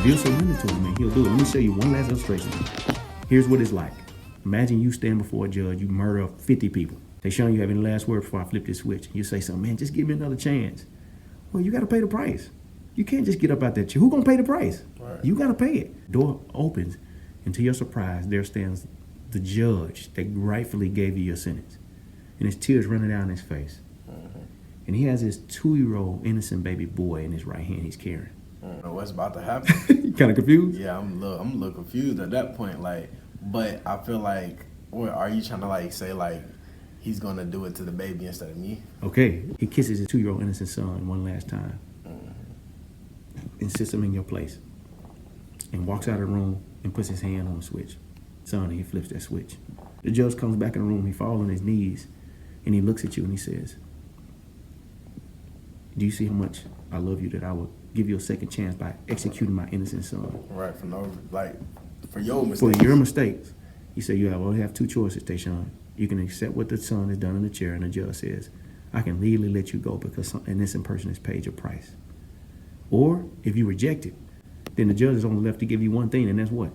If you'll surrender to him, man, he'll do it. Let me show you one last illustration. Here's what it's like. Imagine you stand before a judge, you murder 50 people. Tayshawn, you have any last word before I flip this switch? You say something, man, just give me another chance. Well, you got to pay the price. You can't just get up out that chair. Who's going to pay the price? Right. You got to pay it. Door opens, and to your surprise, there stands the judge that rightfully gave you your sentence. And his tears running down his face. Mm-hmm. And he has his 2-year-old innocent baby boy in his right hand he's carrying. I don't know what's about to happen. You kind of confused? Yeah, I'm a little confused at that point. Like, but I feel like, what are you trying to like say like he's gonna do it to the baby instead of me? Okay. He kisses his 2-year-old innocent son one last time. And sits him in your place. And walks out of the room and puts his hand on the switch. Son, he flips that switch. The judge comes back in the room, he falls on his knees, and he looks at you and he says, do you see how much I love you that I will give you a second chance by executing my innocent son? Right, for your mistakes. For your mistakes. He said, you only have 2 choices, Tayshawn. You can accept what the son has done in the chair, and the judge says, I can legally let you go because some innocent person has paid your price. Or, if you reject it, then the judge is only left to give you one thing, and that's what?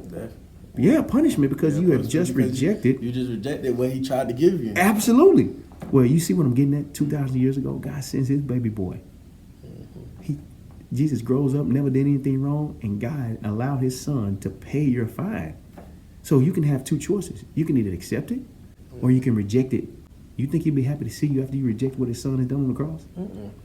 Death. Yeah, punishment, because you have just rejected. You just rejected what he tried to give you. Absolutely. Well, you see what I'm getting at? 2,000 years ago, God sends his baby boy. Jesus grows up, never did anything wrong, and God allowed his son to pay your fine. So you can have 2 choices. You can either accept it, or you can reject it. You think he'd be happy to see you after you reject what his son has done on the cross?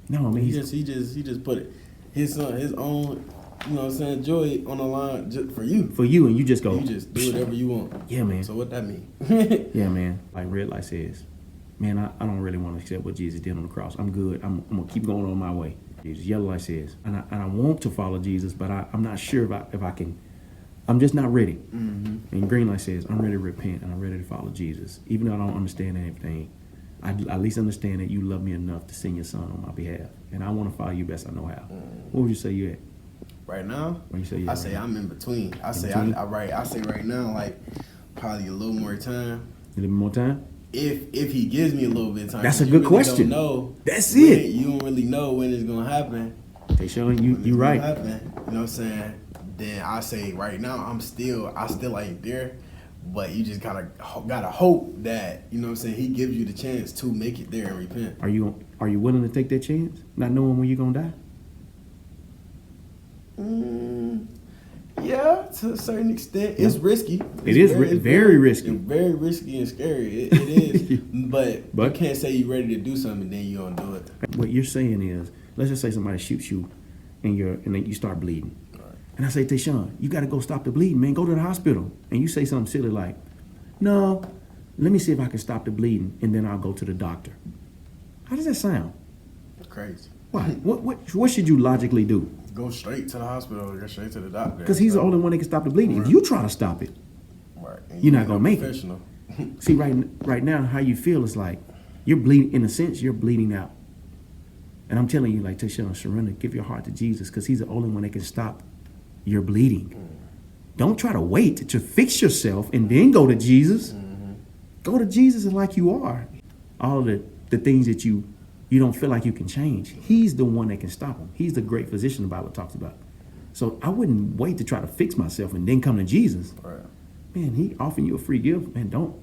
No, man. He just put it, his son, his own, you know what I'm saying, joy on the line just for you. For you, and you just go. You just do whatever you want. Yeah, man. So what that mean? Yeah, man. Like Red Light says, man, I don't really want to accept what Jesus did on the cross. I'm good. I'm going to keep going on my way. Jesus. Yellow Light says, and I want to follow Jesus, but I'm not sure if I can. I'm just not ready. Mm-hmm. And Green Light says, I'm ready to repent and I'm ready to follow Jesus. Even though I don't understand everything, I at least understand that you love me enough to send your son on my behalf. And I want to follow you best I know how. What would you say you at? Right now? What you say you I at say right I'm in between. I say right now, like probably a little more time. A little more time? If he gives me a little bit of time. That's a good question. That's it. You don't really know when it's gonna happen. Tayshawn, you right. Happen, you know what I'm saying? Then I say right now I still ain't there, but you just gotta hope that, you know what I'm saying, he gives you the chance to make it there and repent. Are you willing to take that chance, not knowing when you're gonna die? Yeah, to a certain extent, it's risky. It is very risky. It's very risky and scary. It is, but you can't say you're ready to do something and then you don't do it. What you're saying is, let's just say somebody shoots you, and then you start bleeding. Right. And I say, Tayshawn, you got to go stop the bleeding, man. Go to the hospital. And you say something silly like, no, let me see if I can stop the bleeding, and then I'll go to the doctor. How does that sound? Crazy. Why? What should you logically do? Go straight to the hospital or go straight to the doctor. Because he's the only one that can stop the bleeding. Right. If you try to stop it, right. you're not going to make it. See, right now, how you feel is like you're bleeding. In a sense, you're bleeding out. And I'm telling you, like, Tayshawn, surrender. Give your heart to Jesus because he's the only one that can stop your bleeding. Don't try to wait to fix yourself and then go to Jesus. Go to Jesus and like you are. All the things that you don't feel like you can change. He's the one that can stop them. He's the great physician the Bible talks about. So I wouldn't wait to try to fix myself and then come to Jesus. Right. Man, he offering you a free gift. Man, don't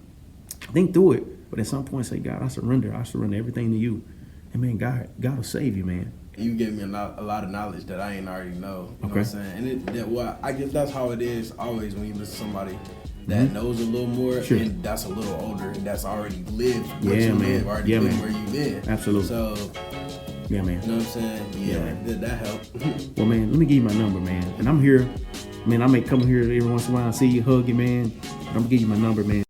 think through it. But at some point say, God, I surrender everything to you. And man, God will save you, man. You gave me a lot of knowledge that I ain't already know. You know what I'm saying? And I guess that's how it is always when you listen to somebody that knows a little more and that's a little older and that's already lived what you live, already lived where you've been. Absolutely. So, yeah, man. You know what I'm saying? Yeah, man. That helped. Well, man, let me give you my number, man. And I'm here. Man, I may come here every once in a while and see you, hug you, man. I'm going to give you my number, man.